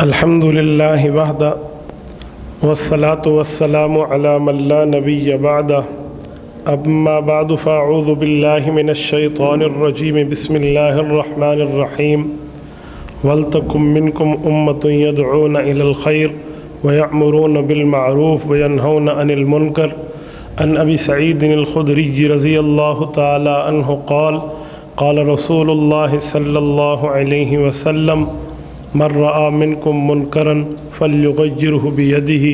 الحمدللہ وحدہ والصلاة والسلام علی من لا نبی بعدہ اما بعد فاعوذ باللہ من الشیطان الرجیم بسم اللہ الرحمن الرحیم وَلْتَكُمْ مِنْكُمْ أُمَّةٌ يَدْعُونَ إِلَى الْخَيْرِ وَيَأْمُرُونَ بِالْمَعْرُوفِ وَيَنْهَوْنَ عَنِ الْمُنْكَرِ عن أبي سعيد الخدري رضي الله تعالى عنه قال قال رسول الله صلى الله عليه وسلم من رأى منكم منكرا فليغيره بيده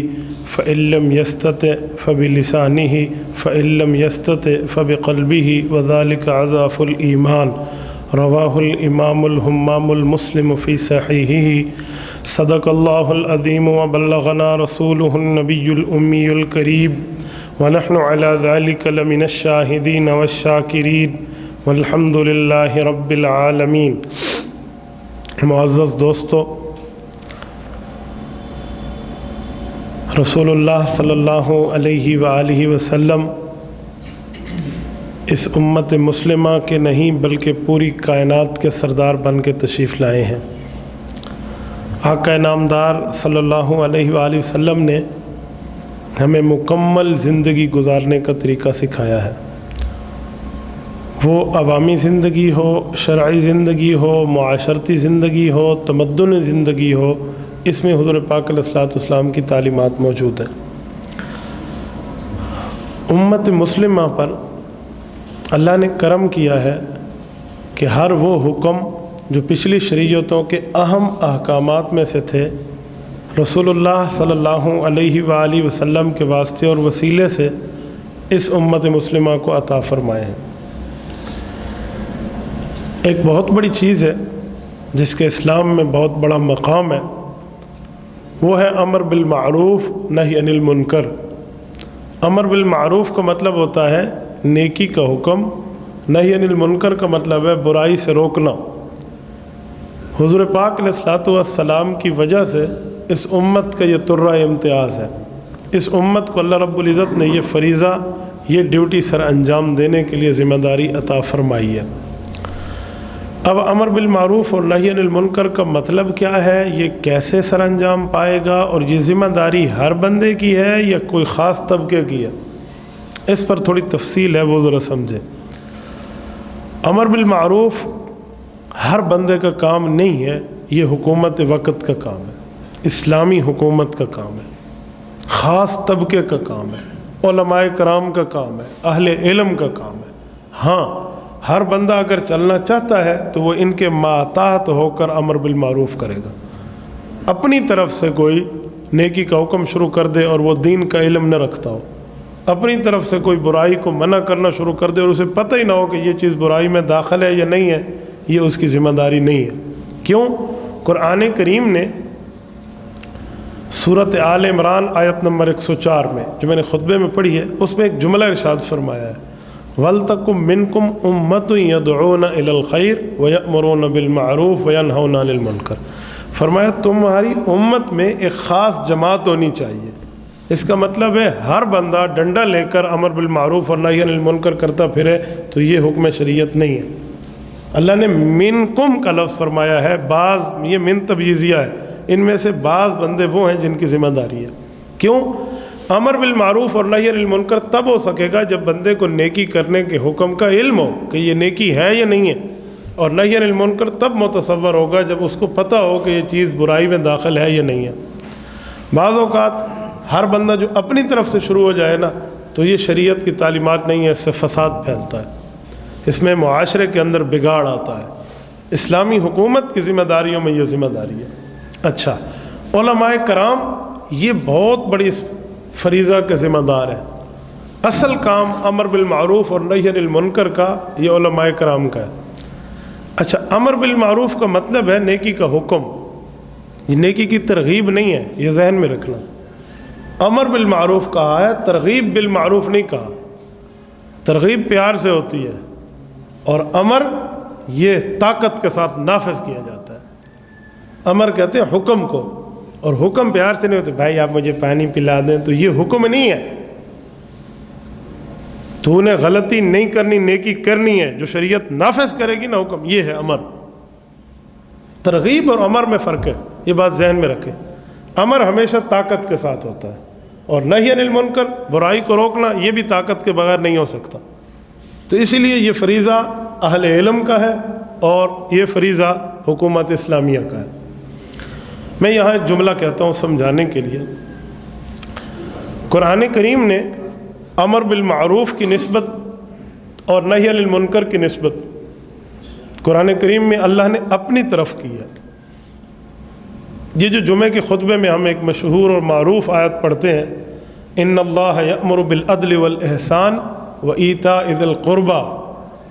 فإن لم يستطع فبلسانه فإن لم يستطع فبقلبه وذلك عضعف الإيمان رواه الإمام الهمام المسلم في صحيحه صدق الله العظيم وبلغنا رسوله النبي الأمي الكريم ونحن على ذلك لمن الشاهدين والشاكرين والحمد لله رب العالمين۔ معزز دوستو، رسول اللہ صلی اللہ علیہ وآلہ وسلم اس امت مسلمہ کے نہیں بلکہ پوری کائنات کے سردار بن کے تشریف لائے ہیں۔ آقا نامدار صلی اللہ علیہ وآلہ وسلم نے ہمیں مکمل زندگی گزارنے کا طریقہ سکھایا ہے، وہ عوامی زندگی ہو، شرعی زندگی ہو، معاشرتی زندگی ہو، تمدن زندگی ہو، اس میں حضور پاک علیہ الصلوۃ والسلام کی تعلیمات موجود ہیں۔ امت مسلمہ پر اللہ نے کرم کیا ہے کہ ہر وہ حکم جو پچھلی شریعتوں کے اہم احکامات میں سے تھے، رسول اللہ صلی اللہ علیہ وآلہ وسلم کے واسطے اور وسیلے سے اس امت مسلمہ کو عطا فرمائے ہیں۔ ایک بہت بڑی چیز ہے جس کے اسلام میں بہت بڑا مقام ہے، وہ ہے امر بالمعروف نہی عن المنکر۔ امر بالمعروف کا مطلب ہوتا ہے نیکی کا حکم، نہی عن المنکر کا مطلب ہے برائی سے روکنا۔ حضور پاک علیہ الصلوۃ والسلام کی وجہ سے اس امت کا یہ ترہ امتیاز ہے۔ اس امت کو اللہ رب العزت نے یہ فریضہ، یہ ڈیوٹی سر انجام دینے کے لیے ذمہ داری عطا فرمائی ہے۔ اب امر بالمعروف اور نہی عن المنکر کا مطلب کیا ہے، یہ کیسے سر انجام پائے گا، اور یہ ذمہ داری ہر بندے کی ہے یا کوئی خاص طبقے کی ہے، اس پر تھوڑی تفصیل ہے، وہ ذرا سمجھیں۔ امر بالمعروف ہر بندے کا کام نہیں ہے، یہ حکومت وقت کا کام ہے، اسلامی حکومت کا کام ہے، خاص طبقے کا کام ہے، علماء کرام کا کام ہے، اہل علم کا کام ہے۔ ہاں، ہر بندہ اگر چلنا چاہتا ہے تو وہ ان کے ماتحت ہو کر امر بالمعروف کرے گا۔ اپنی طرف سے کوئی نیکی کا حکم شروع کر دے اور وہ دین کا علم نہ رکھتا ہو، اپنی طرف سے کوئی برائی کو منع کرنا شروع کر دے اور اسے پتہ ہی نہ ہو کہ یہ چیز برائی میں داخل ہے یا نہیں ہے، یہ اس کی ذمہ داری نہیں ہے۔ کیوں؟ قرآن کریم نے سورۃ آل عمران آیت نمبر 104 میں، جو میں نے خطبے میں پڑھی ہے، اس میں ایک جملہ ارشاد فرمایا ہے، وَلْتَكُمْ مِنْكُمْ أُمَّةٌ يَدْعُونَ إِلَى الْخَيْرِ وَيَأْمُرُونَ بِالْمَعْرُوفِ وَيَنْهَوْنَ عَنِ الْمُنْكَرِ۔ فرمایا تمہاری امت میں ایک خاص جماعت ہونی چاہیے۔ اس کا مطلب ہے ہر بندہ ڈنڈا لے کر امر بالمعروف اور نہی عن المنکر کرتا پھرے تو یہ حکم شریعت نہیں ہے۔ اللہ نے منکم کا لفظ فرمایا ہے، بعض، یہ من تبعیضیہ ہے، ان میں سے بعض بندے وہ ہیں جن کی ذمہ داری ہے۔ کیوں؟ امر بالمعروف اور نہی عن المنکر تب ہو سکے گا جب بندے کو نیکی کرنے کے حکم کا علم ہو کہ یہ نیکی ہے یا نہیں ہے، اور نہی عن المنکر تب متصور ہوگا جب اس کو پتہ ہو کہ یہ چیز برائی میں داخل ہے یا نہیں ہے۔ بعض اوقات ہر بندہ جو اپنی طرف سے شروع ہو جائے نا تو یہ شریعت کی تعلیمات نہیں ہے، اس سے فساد پھیلتا ہے، اس میں معاشرے کے اندر بگاڑ آتا ہے۔ اسلامی حکومت کی ذمہ داریوں میں یہ ذمہ داری ہے۔ اچھا، علماء کرام یہ بہت بڑی فریضہ کے ذمہ دار ہے۔ اصل کام امر بالمعروف اور نہی عن المنکر کا یہ علماء کرام کا ہے۔ اچھا، امر بالمعروف کا مطلب ہے نیکی کا حکم، یہ نیکی کی ترغیب نہیں ہے، یہ ذہن میں رکھنا۔ امر بالمعروف کہا ہے، ترغیب بالمعروف نہیں کہا۔ ترغیب پیار سے ہوتی ہے اور امر یہ طاقت کے ساتھ نافذ کیا جاتا ہے۔ امر کہتے ہیں حکم کو، اور حکم پیار سے نہیں ہوتے، بھائی آپ مجھے پانی پلا دیں، تو یہ حکم نہیں ہے۔ تو انہیں غلطی نہیں کرنی، نیکی کرنی ہے، جو شریعت نافذ کرے گی نا حکم، یہ ہے امر۔ ترغیب اور امر میں فرق ہے۔ یہ بات ذہن میں رکھیں. امر ہمیشہ طاقت کے ساتھ ہوتا ہے، اور نہی عن المنکر، برائی کو روکنا، یہ بھی طاقت کے بغیر نہیں ہو سکتا. تو اسی لیے یہ فریضہ اہل علم کا ہے اور یہ فریضہ حکومت اسلامیہ کا ہے. میں یہاں ایک جملہ کہتا ہوں سمجھانے کے لیے. قرآن کریم نے امر بالمعروف کی نسبت اور نہی عن المنکر کی نسبت قرآن کریم میں اللہ نے اپنی طرف کی ہے. یہ جو جمعے کے خطبے میں ہم ایک مشہور اور معروف آیت پڑھتے ہیں، ان اللہ یأمر بالعدل والاحسان وایتاء ذی القربى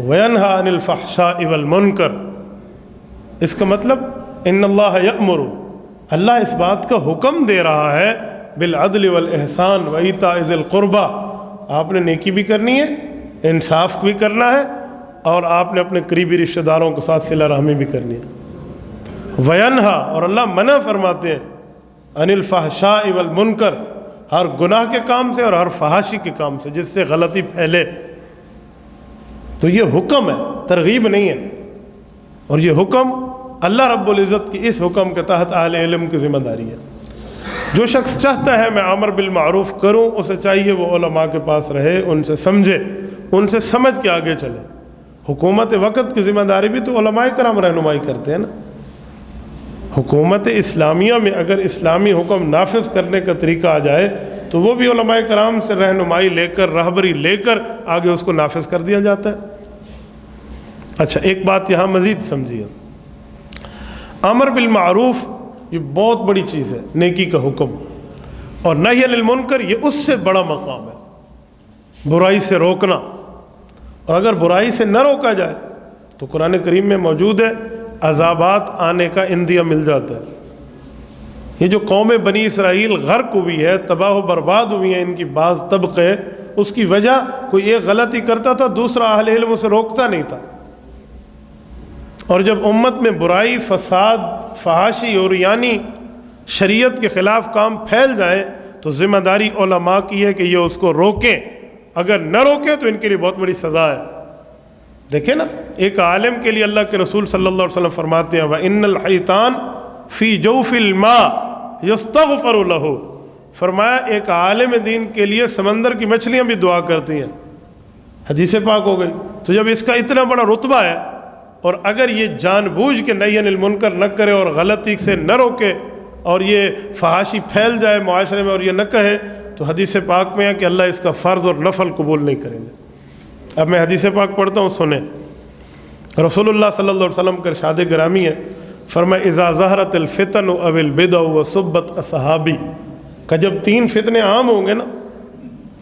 وینہی عن الفحشاء والمنکر. اس کا مطلب ان اللہ یأمر، اللہ اس بات کا حکم دے رہا ہے، بالعدل والاحسان وایتاء ذی القربى، آپ نے نیکی بھی کرنی ہے، انصاف بھی کرنا ہے، اور آپ نے اپنے قریبی رشتہ داروں کے ساتھ صلہ رحمی بھی کرنی ہے. وینہا، اور اللہ منع فرماتے ہیں، عن الفحشاء والمنکر، ہر گناہ کے کام سے اور ہر فحاشی کے کام سے جس سے غلطی پھیلے. تو یہ حکم ہے، ترغیب نہیں ہے. اور یہ حکم اللہ رب العزت کی اس حکم کے تحت اہل علم کی ذمہ داری ہے. جو شخص چاہتا ہے میں امر بالمعروف کروں، اسے چاہیے وہ علماء کے پاس رہے، ان سے سمجھے، ان سے سمجھ کے آگے چلے. حکومت وقت کی ذمہ داری بھی تو علماء کرام رہنمائی کرتے ہیں نا. حکومت اسلامیہ میں اگر اسلامی حکم نافذ کرنے کا طریقہ آ جائے تو وہ بھی علماء کرام سے رہنمائی لے کر، رہبری لے کر آگے اس کو نافذ کر دیا جاتا ہے. اچھا، ایک بات یہاں مزید سمجھیے. امر بالمعروف یہ بہت بڑی چیز ہے، نیکی کا حکم، اور نہی عن المنکر یہ اس سے بڑا مقام ہے، برائی سے روکنا. اور اگر برائی سے نہ روکا جائے تو قرآن کریم میں موجود ہے عذابات آنے کا اندیہ مل جاتا ہے. یہ جو قوم بنی اسرائیل غرق ہوئی ہے، تباہ و برباد ہوئی ہیں، ان کی بعض طبقے، اس کی وجہ کوئی ایک غلطی کرتا تھا، دوسرا اہل علم اسے روکتا نہیں تھا. اور جب امت میں برائی، فساد، فحاشی اور یعنی شریعت کے خلاف کام پھیل جائیں تو ذمہ داری علماء کی ہے کہ یہ اس کو روکیں. اگر نہ روکیں تو ان کے لیے بہت بڑی سزا ہے. دیکھیں نا، ایک عالم کے لیے اللہ کے رسول صلی اللہ علیہ وسلم فرماتے ہیں وَإِنَّ الْحَيْطَانَ فِي جَوْفِ الْمَاءِ يُسْتَغْفَرُ لَهُ. فرمایا ایک عالم دین کے لیے سمندر کی مچھلیاں بھی دعا کرتی ہیں. حدیث پاک ہو گئی. تو جب اس کا اتنا بڑا رتبہ ہے، اور اگر یہ جان بوجھ کے نہی عن المنکر نہ کرے اور غلطی سے نہ روکے، اور یہ فحاشی پھیل جائے معاشرے میں اور یہ نہ کہے، تو حدیث پاک میں ہے کہ اللہ اس کا فرض اور نفل قبول نہیں کریں گے. اب میں حدیث پاک پڑھتا ہوں، سنیں. رسول اللہ صلی اللہ علیہ وسلم کا ارشاد گرامی ہے، فرمایا اذا ظہرت الفتن او البدع وسبت اصحابی، کہ جب 3 فتنے عام ہوں گے نا،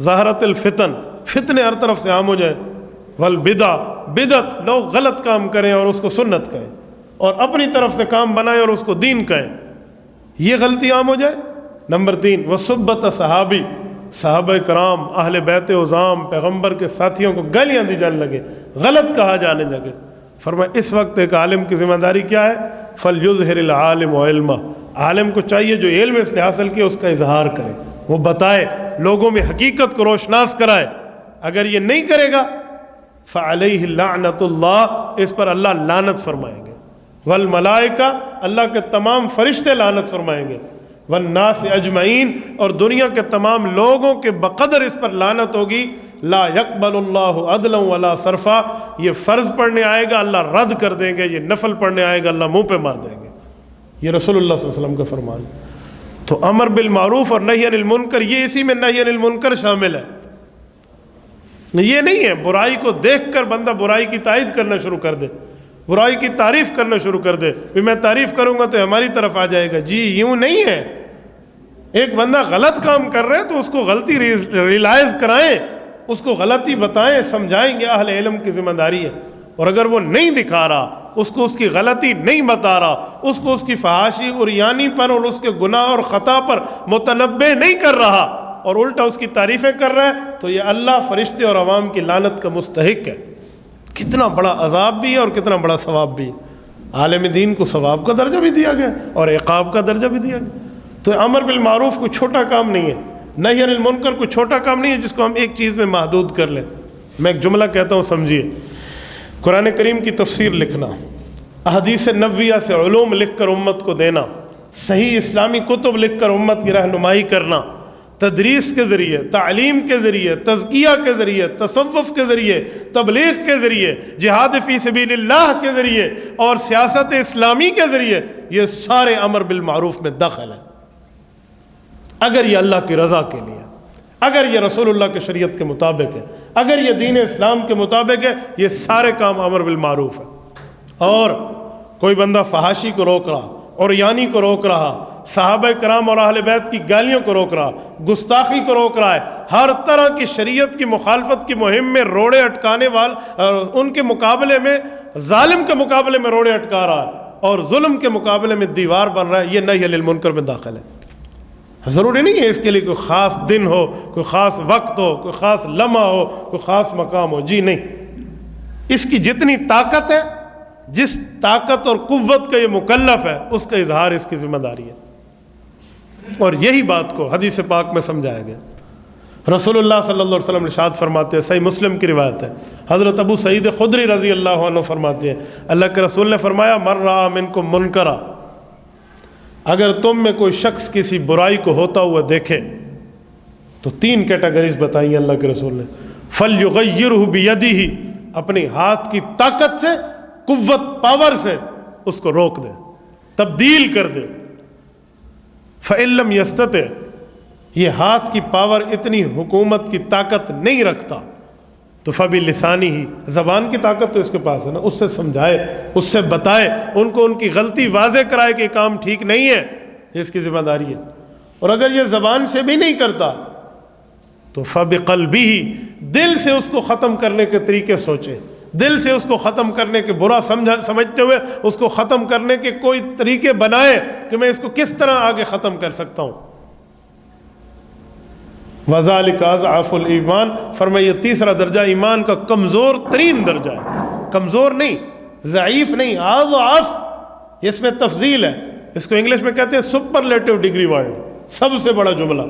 ظہرت الفتن، فتنے ہر طرف سے عام ہو جائیں، والبدع، بدعت، لوگ غلط کام کریں اور اس کو سنت کہیں، اور اپنی طرف سے کام بنائیں اور اس کو دین کہیں، یہ غلطی عام ہو جائے. نمبر 3 وسبت صحابی، صحابہ کرام، اہل بیت عظام، پیغمبر کے ساتھیوں کو گالیاں دی جانے لگے، غلط کہا جانے لگے. فرمایا اس وقت ایک عالم کی ذمہ داری کیا ہے؟ فَلْيُظْهِرِ الْعَالِمُ عِلْمَهُ، عالم کو چاہیے جو علم اس نے حاصل کیا اس کا اظہار کرے، وہ بتائے، لوگوں میں حقیقت کو روشناس کرائے. اگر یہ نہیں کرے گا فَعَلَيْهِ لَعْنَةُ اللَّهِ، اس پر اللہ لعنت فرمائیں گے، وَالْمَلَائِكَةُ، اللہ کے تمام فرشتے لعنت فرمائیں گے، وَالنَّاسِ اجمعین، اور دنیا کے تمام لوگوں کے بقدر اس پر لعنت ہوگی. لا يقبل اللہ عدلا ولا صرفا، یہ فرض پڑھنے آئے گا اللہ رد کر دیں گے، یہ نفل پڑھنے آئے گا اللہ منہ پہ مار دیں گے. یہ رسول اللہ صلی اللہ علیہ وسلم کا فرمان. تو امر بالمعروف اور نہی عن المنکر، یہ اسی میں نہی عن المنکر شامل ہے. یہ نہیں ہے برائی کو دیکھ کر بندہ برائی کی تائید کرنا شروع کر دے، برائی کی تعریف کرنا شروع کر دے، میں تعریف کروں گا تو ہماری طرف آ جائے گا. جی یوں نہیں ہے. ایک بندہ غلط کام کر رہا ہے تو اس کو غلطی ریلائز کرائیں، اس کو غلطی بتائیں، سمجھائیں گے، اہل علم کی ذمہ داری ہے. اور اگر وہ نہیں دکھا رہا، اس کو اس کی غلطی نہیں بتا رہا، اس کو اس کی فحاشی اور یعنی پر اور اس کے گناہ اور خطا پر متنبہ نہیں کر رہا اور الٹا اس کی تعریفیں کر رہا ہے، تو یہ اللہ، فرشتے اور عوام کی لعنت کا مستحق ہے. کتنا بڑا عذاب بھی ہے اور کتنا بڑا ثواب بھی ہے. عالم دین کو ثواب کا درجہ بھی دیا گیا اور عقاب کا درجہ بھی دیا گیا. تو امر بالمعروف کوئی چھوٹا کام نہیں ہے، نہی عن المنکر کوئی چھوٹا کام نہیں ہے جس کو ہم ایک چیز میں محدود کر لیں. میں ایک جملہ کہتا ہوں سمجھیے. قرآن کریم کی تفسیر لکھنا، احادیث نبویہ سے علوم لکھ کر امت کو دینا، صحیح اسلامی کتب لکھ کر امت کی رہنمائی کرنا، تدریس کے ذریعے، تعلیم کے ذریعے، تزکیہ کے ذریعے، تصوف کے ذریعے، تبلیغ کے ذریعے، جہاد فی سبیل اللہ کے ذریعے اور سیاست اسلامی کے ذریعے، یہ سارے امر بالمعروف میں داخل ہیں اگر یہ اللہ کی رضا کے لیے، اگر یہ رسول اللہ کی شریعت کے مطابق ہے، اگر یہ دین اسلام کے مطابق ہے، یہ سارے کام امر بالمعروف ہے۔ اور کوئی بندہ فحاشی کو روک رہا، عریانی کو روک رہا، صحابہ کرام اور اہل بیت کی گالیوں کو روک رہا، گستاخی کو روک رہا ہے، ہر طرح کی شریعت کی مخالفت کی مہم میں روڑے اٹکانے ان کے مقابلے میں، ظالم کے مقابلے میں روڑے اٹکا رہا ہے اور ظلم کے مقابلے میں دیوار بن رہا ہے، یہ نہی عن المنکر میں داخل ہے۔ ضروری نہیں ہے اس کے لیے کوئی خاص دن ہو، کوئی خاص وقت ہو، کوئی خاص لمحہ ہو، کوئی خاص مقام ہو، جی نہیں، اس کی جتنی طاقت ہے، جس طاقت اور قوت کا یہ مکلف ہے، اس کا اظہار اس کی ذمہ داری ہے۔ اور یہی بات کو حدیث پاک میں سمجھایا گیا۔ رسول اللہ صلی اللہ علیہ وسلم ارشاد فرماتے ہیں، صحیح مسلم کی روایت ہے، حضرت ابو سعید خدری رضی اللہ عنہ فرماتے ہیں، اللہ کے رسول نے فرمایا، من رأى منکم منکرا، اگر تم میں کوئی شخص کسی برائی کو ہوتا ہوا دیکھے تو 3 کیٹیگریز بتائیں اللہ کے رسول نے، فَلْيُغَيِّرْهُ بِيَدِهِ، اپنی ہاتھ کی طاقت سے، قوت، پاور سے اس کو روک دے، تبدیل کر دے۔ فَإِن لَّمْ يَسْتَطِعْ، یہ ہاتھ کی پاور اتنی حکومت کی طاقت نہیں رکھتا تو فَبِلِسَانِهِ، زبان کی طاقت تو اس کے پاس ہے نا، اس سے سمجھائے، اس سے بتائے، ان کو ان کی غلطی واضح کرائے کہ یہ کام ٹھیک نہیں ہے، یہ اس کی ذمہ داری ہے۔ اور اگر یہ زبان سے بھی نہیں کرتا تو فَبِقَلْبِهِ، دل سے اس کو ختم کرنے کے طریقے سوچے، دل سے اس کو ختم کرنے کے برا سمجھتے ہوئے اس کو ختم کرنے کے کوئی طریقے بنائے کہ میں اس کو کس طرح آگے ختم کر سکتا ہوں۔ وَذَلِكَ أَضْعَفُ الْإِيمَانِ، فرمایا یہ تیسرا درجہ ایمان کا کمزور ترین درجہ ہے، کمزور نہیں، ضعیف نہیں، اضعف، اس میں تفضیل ہے، اس کو انگلش میں کہتے ہیں سپرلیٹو ڈگری ورڈ، سب سے بڑا جملہ۔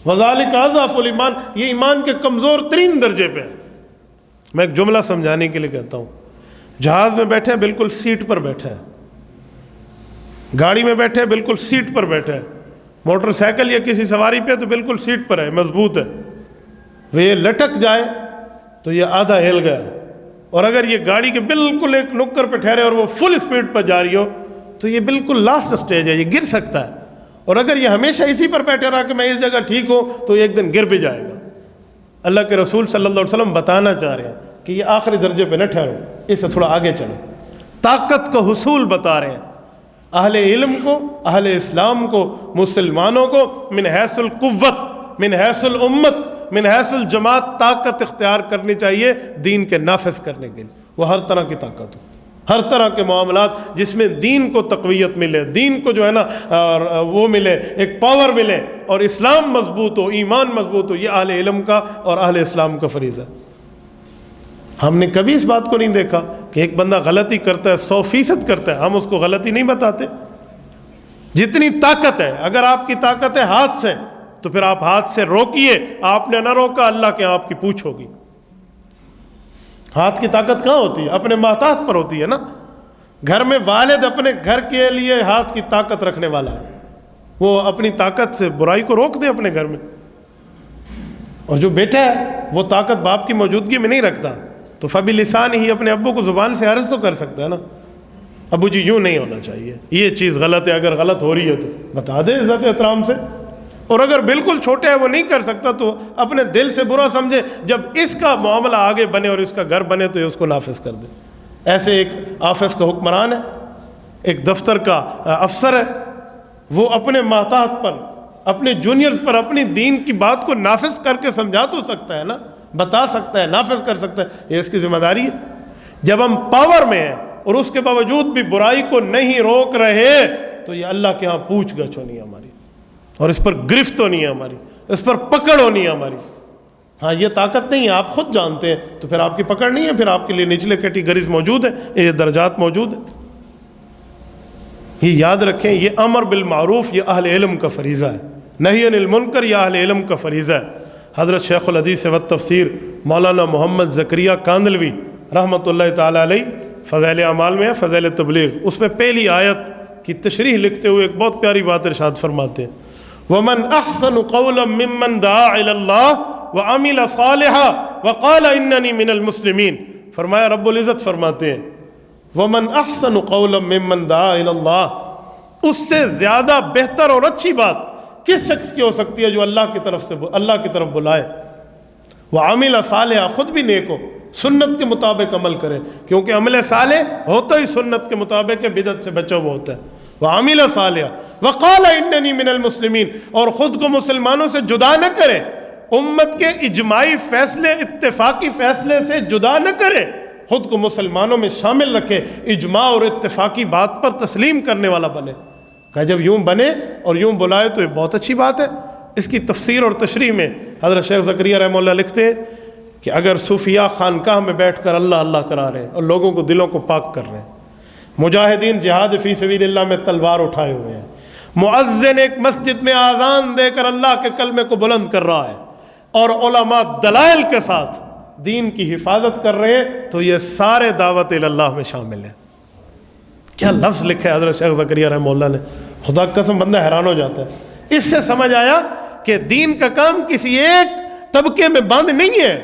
وَذَلِكَ أَضْعَفُ الْإِيمَانِ، یہ ایمان کے کمزور ترین درجے پہ ہے۔ میں ایک جملہ سمجھانے کے لیے کہتا ہوں، جہاز میں بیٹھے ہیں، بالکل سیٹ پر بیٹھا ہے، گاڑی میں بیٹھے ہیں، بالکل سیٹ پر بیٹھا ہے، موٹر سائیکل یا کسی سواری پہ تو بالکل سیٹ پر ہے، مضبوط ہے، وہ یہ لٹک جائے تو یہ آدھا ہل گیا، اور اگر یہ گاڑی کے بالکل ایک نکر پہ ٹھہرے اور وہ فل اسپیڈ پر جاری ہو تو یہ بالکل لاسٹ سٹیج ہے، یہ گر سکتا ہے، اور اگر یہ ہمیشہ اسی پر بیٹھے رہا کہ میں اس جگہ ٹھیک ہوں تو ایک دن گر بھی جائے گا۔ اللہ کے رسول صلی اللہ علیہ وسلم بتانا چاہ رہے ہیں کہ یہ آخری درجے پہ نہ ٹھہرو، اس سے تھوڑا آگے چلو، طاقت کا حصول بتا رہے ہیں اہل علم کو، اہل اسلام کو، مسلمانوں کو، من حیث القوت، من حیث الامت، من حیث الجماعت طاقت اختیار کرنی چاہیے دین کے نافذ کرنے کے لیے، وہ ہر طرح کی طاقت ہو، ہر طرح کے معاملات جس میں دین کو تقویت ملے، دین کو جو ہے نا وہ ملے، ایک پاور ملے اور اسلام مضبوط ہو، ایمان مضبوط ہو، یہ اہل علم کا اور اہل اسلام کا فریضہ ہے۔ ہم نے کبھی اس بات کو نہیں دیکھا کہ ایک بندہ غلطی کرتا ہے، 100% کرتا ہے، ہم اس کو غلطی نہیں بتاتے۔ جتنی طاقت ہے، اگر آپ کی طاقت ہے ہاتھ سے تو پھر آپ ہاتھ سے روکیے، آپ نے نہ روکا اللہ کے آپ کی پوچھ ہوگی۔ ہاتھ کی طاقت کہاں ہوتی ہے؟ اپنے محتاط پر ہوتی ہے نا۔ گھر میں والد اپنے گھر کے لیے ہاتھ کی طاقت رکھنے والا ہے، وہ اپنی طاقت سے برائی کو روک دے اپنے گھر میں، اور جو بیٹا ہے وہ طاقت باپ کی موجودگی میں نہیں رکھتا تو فبلسان ہی اپنے ابو کو زبان سے عرض تو کر سکتا ہے نا، ابو جی یوں نہیں ہونا چاہیے، یہ چیز غلط ہے، اگر غلط ہو رہی ہے تو بتا دے عزت احترام سے، اور اگر بالکل چھوٹے ہے وہ نہیں کر سکتا تو اپنے دل سے برا سمجھے، جب اس کا معاملہ آگے بنے اور اس کا گھر بنے تو یہ اس کو نافذ کر دے۔ ایسے ایک آفس کا حکمران ہے، ایک دفتر کا افسر ہے، وہ اپنے محتاط پر، اپنے جونیئرز پر اپنی دین کی بات کو نافذ کر کے سمجھا تو سکتا ہے نا، بتا سکتا ہے، نافذ کر سکتا ہے، یہ اس کی ذمہ داری ہے۔ جب ہم پاور میں ہیں اور اس کے باوجود بھی برائی کو نہیں روک رہے تو یہ اللہ کے ہاں پوچھ گچھ ہونی ہے ہماری، اور اس پر گرفت ہونی ہے ہماری، اس پر پکڑ ہونی ہے ہماری۔ ہاں یہ طاقت نہیں ہے، آپ خود جانتے ہیں، تو پھر آپ کی پکڑ نہیں ہے، پھر آپ کے لیے نچلے کیٹیگریز موجود ہیں، یہ درجات موجود ہیں۔ یہ یاد رکھیں، یہ امر بالمعروف یہ اہل علم کا فریضہ ہے، نہی عن المنکر یہ اہل علم کا فریضہ ہے۔ حضرت شیخ الحدیث و تفسیر مولانا محمد زکریا کاندلوی رحمۃ اللہ تعالی علیہ فضائل اعمال میں ہے، فضائل تبلیغ، اس میں پہلی آیت کی تشریح لکھتے ہوئے ایک بہت پیاری بات ارشاد فرماتے ہیں، وَمَنْ أَحْسَنُ قَوْلًا مِّمَّنْ دَعَا إِلَى اللَّهِ وَعَمِلَ صَالِحًا وَقَالَ إِنَّنِي مِنَ الْمُسْلِمِينَ۔ فرمایا رب العزت فرماتے ہیں وَمَنْ أَحْسَنُ قَوْلًا مِّمَّنْ دَعَا إِلَى اللَّهِ، اس سے زیادہ بہتر اور اچھی بات کس شخص کی ہو سکتی ہے جو اللہ کی طرف بلائے، وَعَمِلَ صَالِحًا، خود بھی نیک ہو، سنت کے مطابق عمل کرے، کیونکہ عمل صالح ہوتا ہی سنت کے مطابق ہے، بدعت سے بچا ہوا ہوتا ہے، وَعَمِلَ صَالِحًا وَقَالَ إِنَّنِي مِنَ الْمُسْلِمِينَ، اور خود کو مسلمانوں سے جدا نہ کرے، امت کے اجماعی فیصلے، اتفاقی فیصلے سے جدا نہ کرے، خود کو مسلمانوں میں شامل رکھے، اجماع اور اتفاقی بات پر تسلیم کرنے والا بنے۔ کہ جب یوں بنے اور یوں بلائے تو یہ بہت اچھی بات ہے۔ اس کی تفسیر اور تشریح میں حضرت شیخ زکریا رحمہ اللہ لکھتے ہیں کہ اگر صوفیاء خانقاہ میں بیٹھ کر اللہ اللہ کرا رہے ہیں اور لوگوں کو دلوں کو پاک کر رہے ہیں، مجاہدین جہاد فی سبیل اللہ میں تلوار اٹھائے ہوئے ہیں، مؤذن ایک مسجد میں آذان دے کر اللہ کے کلمے کو بلند کر رہا ہے، اور علماء دلائل کے ساتھ دین کی حفاظت کر رہے ہیں، تو یہ سارے دعوت اللہ میں شامل ہیں۔ کیا لفظ لکھے حضرت شیخ زکریا رحمہ اللہ نے، خدا کی قسم بندہ حیران ہو جاتا ہے۔ اس سے سمجھ آیا کہ دین کا کام کسی ایک طبقے میں بند نہیں ہے۔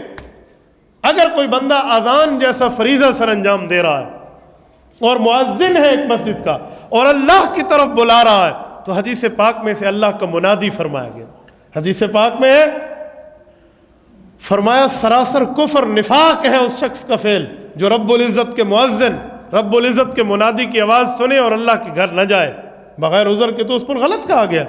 اگر کوئی بندہ اذان جیسا فریضہ سر انجام دے رہا ہے اور مؤذن ہے ایک مسجد کا اور اللہ کی طرف بلا رہا ہے، تو حدیث پاک میں سے اللہ کا منادی فرمایا گیا، حدیث پاک میں ہے فرمایا سراسر کفر نفاق ہے اس شخص کا فعل جو رب العزت کے مؤذن، رب العزت کے منادی کی آواز سنے اور اللہ کے گھر نہ جائے بغیر عذر کے، تو اس پر غلط کہا گیا۔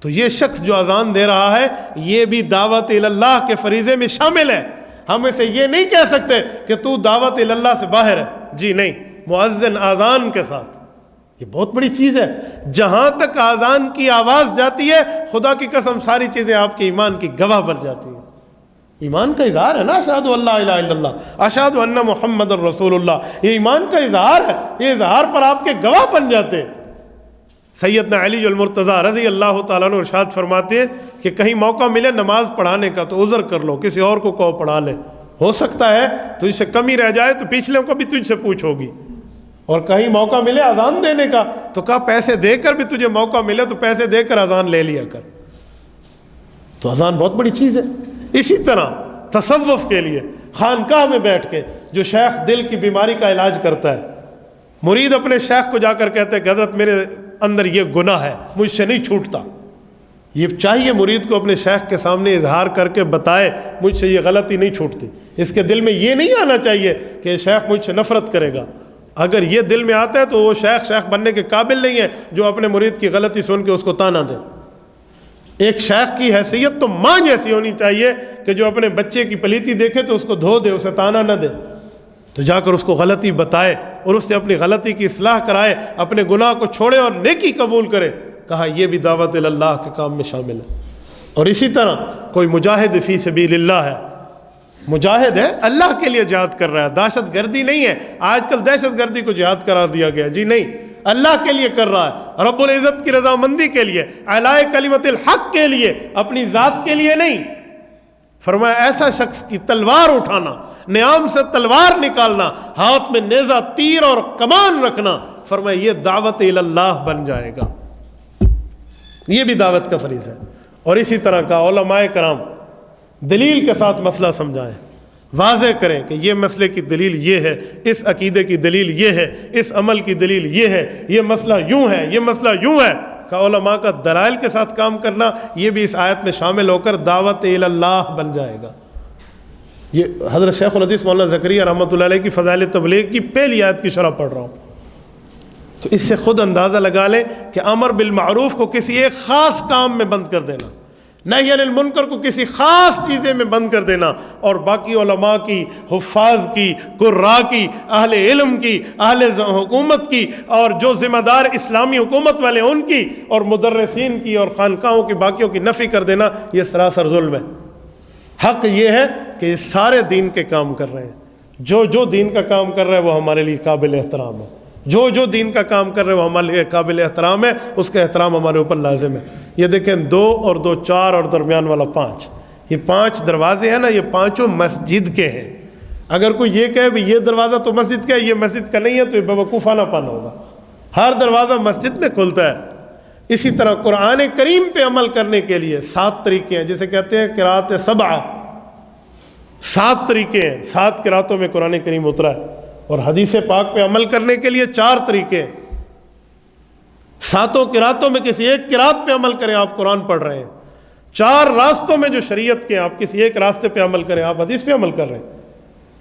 تو یہ شخص جو اذان دے رہا ہے یہ بھی دعوت اللہ کے فریضے میں شامل ہے۔ ہم اسے یہ نہیں کہہ سکتے کہ تو دعوت اللہ سے باہر ہے، جی نہیں، مؤذن اذان کے ساتھ، یہ بہت بڑی چیز ہے۔ جہاں تک اذان کی آواز جاتی ہے خدا کی قسم ساری چیزیں آپ کے ایمان کی گواہ بن جاتی ہیں۔ ایمان کا اظہار ہے نا، اشہد ان لا الہ الا اللہ، اشہد ان محمد رسول اللہ، یہ ایمان کا اظہار ہے، یہ اظہار پر آپ کے گواہ بن جاتے ہیں۔ سیدنا علی المرتضیٰ رضی اللہ تعالیٰ عنہ ارشاد فرماتے ہیں کہ کہیں موقع ملے نماز پڑھانے کا تو عذر کر لو، کسی اور کو کہو پڑھا لے، ہو سکتا ہے تجھ سے کمی رہ جائے تو پچھلوں کو بھی تجھ سے پوچھوگی، اور کہیں موقع ملے اذان دینے کا تو کہا پیسے دے کر بھی تجھے موقع ملے تو پیسے دے کر اذان لے لیا کر۔ تو اذان بہت بڑی چیز ہے۔ اسی طرح تصوف کے لیے خانقاہ میں بیٹھ کے جو شیخ دل کی بیماری کا علاج کرتا ہے، مرید اپنے شیخ کو جا کر کہتے ہیں کہ حضرت میرے اندر یہ گناہ ہے، مجھ سے نہیں چھوٹتا، یہ چاہیے مرید کو اپنے شیخ کے سامنے اظہار کر کے بتائے مجھ سے یہ غلطی نہیں چھوٹتی۔ اس کے دل میں یہ نہیں آنا چاہیے کہ شیخ مجھ سے نفرت کرے گا۔ اگر یہ دل میں آتا ہے تو وہ شیخ بننے کے قابل نہیں ہے جو اپنے مرید کی غلطی سن کے اس کو تانا دے۔ ایک شیخ کی حیثیت تو ماں جیسی ہونی چاہیے کہ جو اپنے بچے کی پلیتی دیکھے تو اس کو دھو دے، اسے تانا نہ دے، تو جا کر اس کو غلطی بتائے اور اس سے اپنی غلطی کی اصلاح کرائے، اپنے گناہ کو چھوڑے اور نیکی قبول کرے۔ کہا یہ بھی دعوت اللہ کے کام میں شامل ہے۔ اور اسی طرح کوئی مجاہد فی سبیل اللہ ہے، مجاہد ہے، اللہ کے لیے جہاد کر رہا ہے، دہشت گردی نہیں ہے۔ آج کل دہشت گردی کو جہاد قرار دیا گیا، جی نہیں، اللہ کے لیے کر رہا ہے، رب العزت کی رضامندی کے لیے، اعلاء کلمت الحق کے لیے، اپنی ذات کے لیے نہیں۔ فرمایا ایسا شخص کی تلوار اٹھانا، نیام سے تلوار نکالنا، ہاتھ میں نیزہ، تیر اور کمان رکھنا، فرمایا یہ دعوت اللہ بن جائے گا، یہ بھی دعوت کا فریضہ ہے۔ اور اسی طرح کا علماء کرام دلیل کے ساتھ مسئلہ سمجھائیں، واضح کریں کہ یہ مسئلے کی دلیل یہ ہے، اس عقیدے کی دلیل یہ ہے، اس عمل کی دلیل یہ ہے، یہ مسئلہ یوں ہے، یہ مسئلہ یوں ہے۔ کہ علماء کا دلائل کے ساتھ کام کرنا یہ بھی اس آیت میں شامل ہو کر دعوت اللہ بن جائے گا۔ یہ حضرت شیخ الحدیث مولانا زکریا رحمۃ اللہ علیہ کی فضائل تبلیغ کی پہلی آیت کی شرح پڑھ رہا ہوں، تو اس سے خود اندازہ لگا لیں کہ امر بالمعروف کو کسی ایک خاص کام میں بند کر دینا، نہی عن المنکر کو کسی خاص چیزیں میں بند کر دینا، اور باقی علماء کی، حفاظ کی، قراء کی، اہل علم کی، اہل حکومت کی، اور جو ذمہ دار اسلامی حکومت والے ان کی، اور مدرسین کی اور خانقاہوں کی باقیوں کی نفی کر دینا، یہ سراسر ظلم ہے۔ حق یہ ہے کہ یہ سارے دین کے کام کر رہے ہیں، جو دین کا کام کر رہے ہیں وہ ہمارے لیے قابل احترام ہے، جو دین کا کام کر رہے ہیں وہ ہمارے لیے قابل احترام ہے، اس کا احترام ہمارے اوپر لازم ہے۔ یہ دیکھیں 2 اور 2 4 اور درمیان والا 5، یہ 5 دروازے ہیں نا، یہ پانچوں مسجد کے ہیں۔ اگر کوئی یہ کہے بھی یہ دروازہ تو مسجد کا ہے، یہ مسجد کا نہیں ہے، تو یہ بیوقوفانہ پن ہوگا۔ ہر دروازہ مسجد میں کھلتا ہے۔ اسی طرح قرآن کریم پہ عمل کرنے کے لیے 7 طریقے ہیں، جسے کہتے ہیں قرات سبع، 7 طریقے ہیں، 7 قراتوں میں قرآن کریم اترا ہے۔ اور حدیث پاک پہ عمل کرنے کے لیے 4 طریقے ہیں۔ 7 قراتوں میں کسی ایک قرات پہ عمل کریں، آپ قرآن پڑھ رہے ہیں۔ 4 راستوں میں جو شریعت کے ہیں، آپ کسی ایک راستے پہ عمل کریں، آپ حدیث پہ عمل کر رہے ہیں۔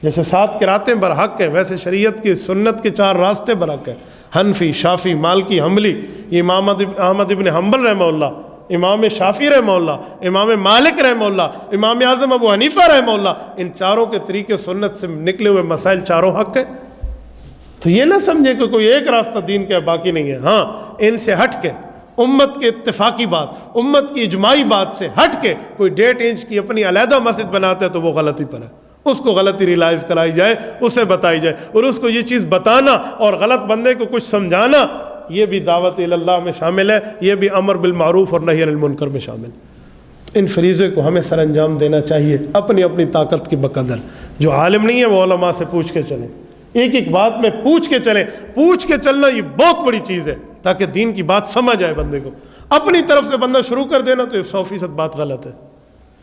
جیسے 7 قراتیں برحق ہیں، ویسے شریعت کی سنت کے 4 راستے برحق ہیں۔ حنفی، شافی، مالکی، حنبلی، یہ امام احمد ابن حنبل رحمہ اللہ، امام شافی رحمہ اللہ، امام مالک رحمہ اللہ، امام اعظم ابو حنیفہ رحمہ اللہ، ان چاروں کے طریقے سنت سے نکلے ہوئے مسائل چاروں حق ہیں۔ تو یہ نہ سمجھے کہ کوئی ایک راستہ دین کا باقی نہیں ہے۔ ہاں، ان سے ہٹ کے، امت کے اتفاقی بات، امت کی اجماعی بات سے ہٹ کے کوئی 1.5 انچ کی اپنی علیحدہ مسجد بناتا ہے تو وہ غلطی پر ہے۔ اس کو غلطی ریلائز کرائی جائے، اسے بتائی جائے، اور اس کو یہ چیز بتانا اور غلط بندے کو کچھ سمجھانا، یہ بھی دعوت اللہ میں شامل ہے، یہ بھی امر بالمعروف اور نہی عن المنکر میں شامل ہے۔ تو ان فریضے کو ہمیں سر انجام دینا چاہیے اپنی اپنی طاقت کی بقدر۔ جو عالم نہیں ہے وہ علماء سے پوچھ کے چلیں، ایک ایک بات میں پوچھ کے چلیں۔ پوچھ کے چلنا یہ بہت بڑی چیز ہے، تاکہ دین کی بات سمجھ آئے بندے کو۔ اپنی طرف سے بندہ شروع کر دینا تو یہ 100% بات غلط ہے۔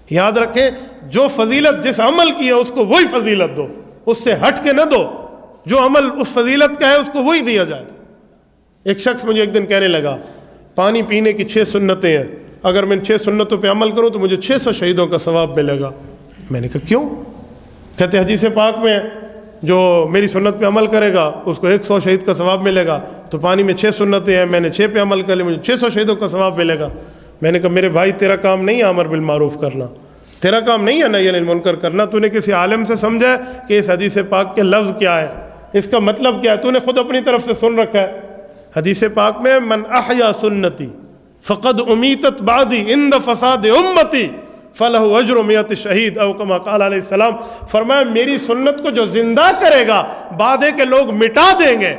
یاد رکھیں، جو فضیلت جس عمل کی ہے اس کو وہی فضیلت دو، اس سے ہٹ کے نہ دو۔ جو عمل اس فضیلت کا ہے اس کو وہی دیا جائے۔ ایک شخص مجھے ایک دن کہنے لگا، پانی پینے کی 6 سنتیں ہیں، اگر میں 6 سنتوں پہ عمل کروں تو مجھے 600 شہیدوں کا ثواب ملے گا۔ میں نے کہا کیوں؟ کہتے حدیث پاک میں جو میری سنت پہ عمل کرے گا اس کو 100 شہید کا ثواب ملے گا، تو پانی میں 6 سنتیں ہیں، میں نے 6 پہ عمل کر لی، مجھے 600 شہیدوں کا ثواب ملے گا۔ میں نے کہا میرے بھائی، تیرا کام نہیں ہے امر بالمعروف کرنا، تیرا کام نہیں ہے نہی عن المنکر کرنا۔ تو نے کسی عالم سے سمجھا ہے کہ اس حدیث پاک کے لفظ کیا ہے، اس کا مطلب کیا ہے؟ تو نے خود اپنی طرف سے سن رکھا ہے۔ حدیث پاک میں من احیا سنتی فقد امیتت بعدی عند فساد امتی فلہ اجر 100 شہید، او کما قال علیہ السلام۔ فرمایا میری سنت کو جو زندہ کرے گا بعد کے لوگ مٹا دیں گے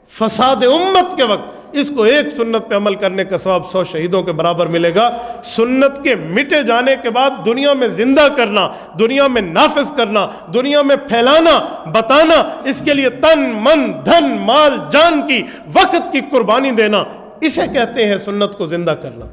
فساد امت کے وقت، اس کو ایک سنت پہ عمل کرنے کا ثواب 100 شہیدوں کے برابر ملے گا۔ سنت کے مٹے جانے کے بعد دنیا میں زندہ کرنا، دنیا میں نافذ کرنا، دنیا میں پھیلانا، بتانا، اس کے لیے تن، من، دھن، مال، جان کی، وقت کی قربانی دینا، اسے کہتے ہیں سنت کو زندہ کرنا۔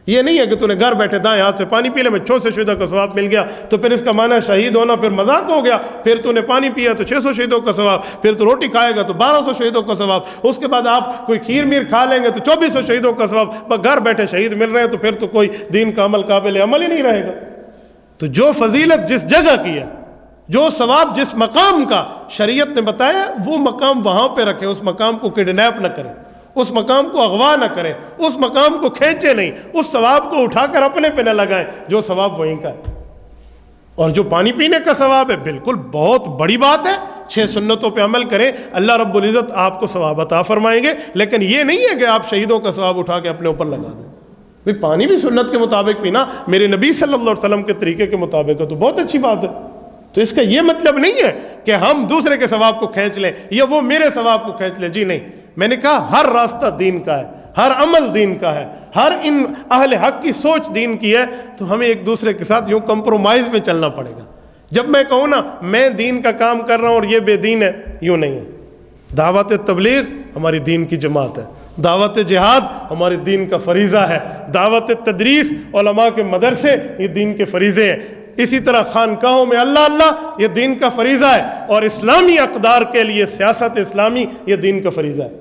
یہ نہیں ہے کہ تو نے گھر بیٹھے دائیں ہاتھ سے پانی پی لے میں 600 شہیدوں کا ثواب مل گیا تو پھر اس کا معنی ہے شہید ہونا پھر مذاق ہو گیا۔ پھر تو نے پانی پیا تو 600 شہیدوں کا ثواب، پھر تو روٹی کھائے گا تو 1200 شہیدوں کا ثواب، اس کے بعد آپ کوئی کھیر میر کھا لیں گے تو 2400 شہیدوں کا ثواب۔ بس گھر بیٹھے شہید مل رہے ہیں تو پھر تو کوئی دین کا عمل قابل عمل ہی نہیں رہے گا۔ تو جو فضیلت جس جگہ کی ہے، جو ثواب جس مقام کا شریعت نے بتایا، وہ مقام وہاں پہ رکھیں، اس مقام کو کڈنیپ نہ کریں، اس مقام کو اغوا نہ کریں، اس مقام کو کھینچے نہیں، اس ثواب کو اٹھا کر اپنے پہ نہ لگائیں، جو ثواب وہیں کا ہے۔ اور جو پانی پینے کا ثواب ہے، بالکل بہت بڑی بات ہے، 6 سنتوں پہ عمل کریں، اللہ رب العزت آپ کو ثواب عطا فرمائیں گے۔ لیکن یہ نہیں ہے کہ آپ شہیدوں کا ثواب اٹھا کے اپنے اوپر لگا دیں۔ بھئی پانی بھی سنت کے مطابق پینا، میرے نبی صلی اللہ علیہ وسلم کے طریقے کے مطابق ہے تو بہت اچھی بات ہے۔ تو اس کا یہ مطلب نہیں ہے کہ ہم دوسرے کے ثواب کو کھینچ لیں یا وہ میرے ثواب کو کھینچ لیں، جی نہیں۔ میں نے کہا ہر راستہ دین کا ہے، ہر عمل دین کا ہے، ہر ان اہل حق کی سوچ دین کی ہے، تو ہمیں ایک دوسرے کے ساتھ یوں کمپرومائز میں چلنا پڑے گا۔ جب میں کہوں نا میں دین کا کام کر رہا ہوں اور یہ بے دین ہے، یوں نہیں ہے۔ دعوت تبلیغ ہماری دین کی جماعت ہے، دعوت جہاد ہمارے دین کا فریضہ ہے، دعوت تدریس علماء کے مدرسے یہ دین کے فریضے ہیں، اسی طرح خانقاہوں میں اللہ اللہ یہ دین کا فریضہ ہے، اور اسلامی اقدار کے لیے سیاست اسلامی یہ دین کا فریضہ ہے۔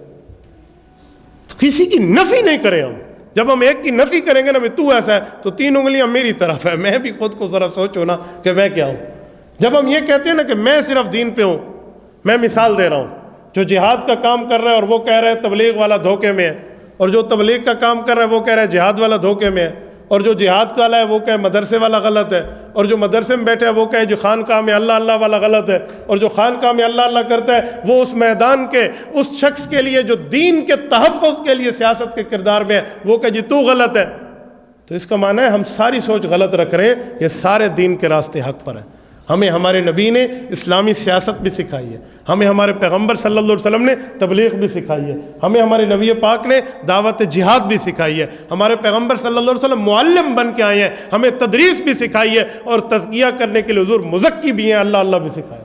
تو کسی کی نفی نہیں کریں ہم۔ جب ہم ایک کی نفی کریں گے نا تو ایسا ہے تو 3 انگلیاں میری طرف ہے، میں بھی خود کو ذرا سوچو نا کہ میں کیا ہوں۔ جب ہم یہ کہتے ہیں نا کہ میں صرف دین پہ ہوں، میں مثال دے رہا ہوں، جو جہاد کا کام کر رہا ہے اور وہ کہہ رہا ہے تبلیغ والا دھوکے میں ہے، اور جو تبلیغ کا کام کر رہا ہے وہ کہہ رہا ہے جہاد والا دھوکے میں ہے، اور جو جہاد والا ہے وہ کہے مدرسے والا غلط ہے، اور جو مدرسے میں بیٹھے ہے وہ کہے جو خانقاہ میں اللہ اللہ والا غلط ہے، اور جو خانقاہ میں اللہ اللہ کرتا ہے وہ اس میدان کے اس شخص کے لیے جو دین کے تحفظ کے لیے سیاست کے کردار میں ہے وہ کہے جی تو غلط ہے۔ تو اس کا معنی ہے ہم ساری سوچ غلط رکھ رہے ہیں، یہ سارے دین کے راستے حق پر ہیں۔ ہمیں ہمارے نبی نے اسلامی سیاست بھی سکھائی ہے، ہمیں ہمارے پیغمبر صلی اللہ علیہ وسلم نے تبلیغ بھی سکھائی ہے، ہمیں ہمارے نبی پاک نے دعوت جہاد بھی سکھائی ہے، ہمارے پیغمبر صلی اللہ علیہ وسلم معلم بن کے آئے ہیں، ہمیں تدریس بھی سکھائی ہے، اور تزکیہ کرنے کے لیے حضور مزکی بھی ہیں، اللہ اللہ بھی سکھایا۔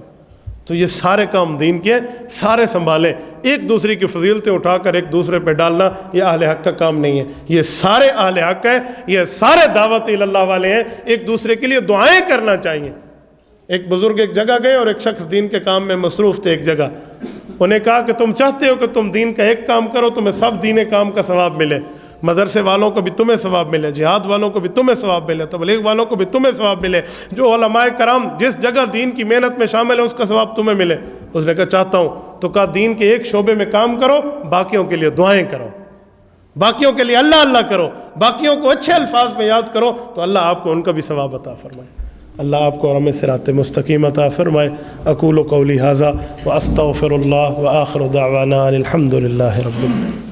تو یہ سارے کام دین کے سارے سنبھالیں. ایک دوسرے کی فضیلتیں اٹھا کر ایک دوسرے پہ ڈالنا یہ اہل حق کا کام نہیں ہے. یہ سارے اہل حق ہیں, یہ سارے دعوت اللہ والے ہیں. ایک دوسرے کے لیے دعائیں کرنا چاہیے. ایک بزرگ ایک جگہ گئے اور ایک شخص دین کے کام میں مصروف تھے ایک جگہ. انہیں کہا کہ تم چاہتے ہو کہ تم دین کا ایک کام کرو, تمہیں سب دین کام کا ثواب ملے, مدرسے والوں کو بھی تمہیں ثواب ملے, جہاد والوں کو بھی تمہیں ثواب ملے, تبلیغ والوں کو بھی تمہیں ثواب ملے, جو علماء کرام جس جگہ دین کی محنت میں شامل ہے اس کا ثواب تمہیں ملے. اس نے کہا چاہتا ہوں. تو کہا دین کے ایک شعبے میں کام کرو, باقیوں کے لیے دعائیں کرو, باقیوں کے لیے اللہ اللہ کرو, باقیوں کو اچھے الفاظ میں یاد کرو, تو اللہ آپ کو ان کا بھی ثواب عطا فرمائے. اللہ آپ کو اور ہمیں صراط مستقیم عطا فرمائے. اقول قولی ھذا واستغفر اللہ وآخر دعوانا الحمد للہ رب العالمین.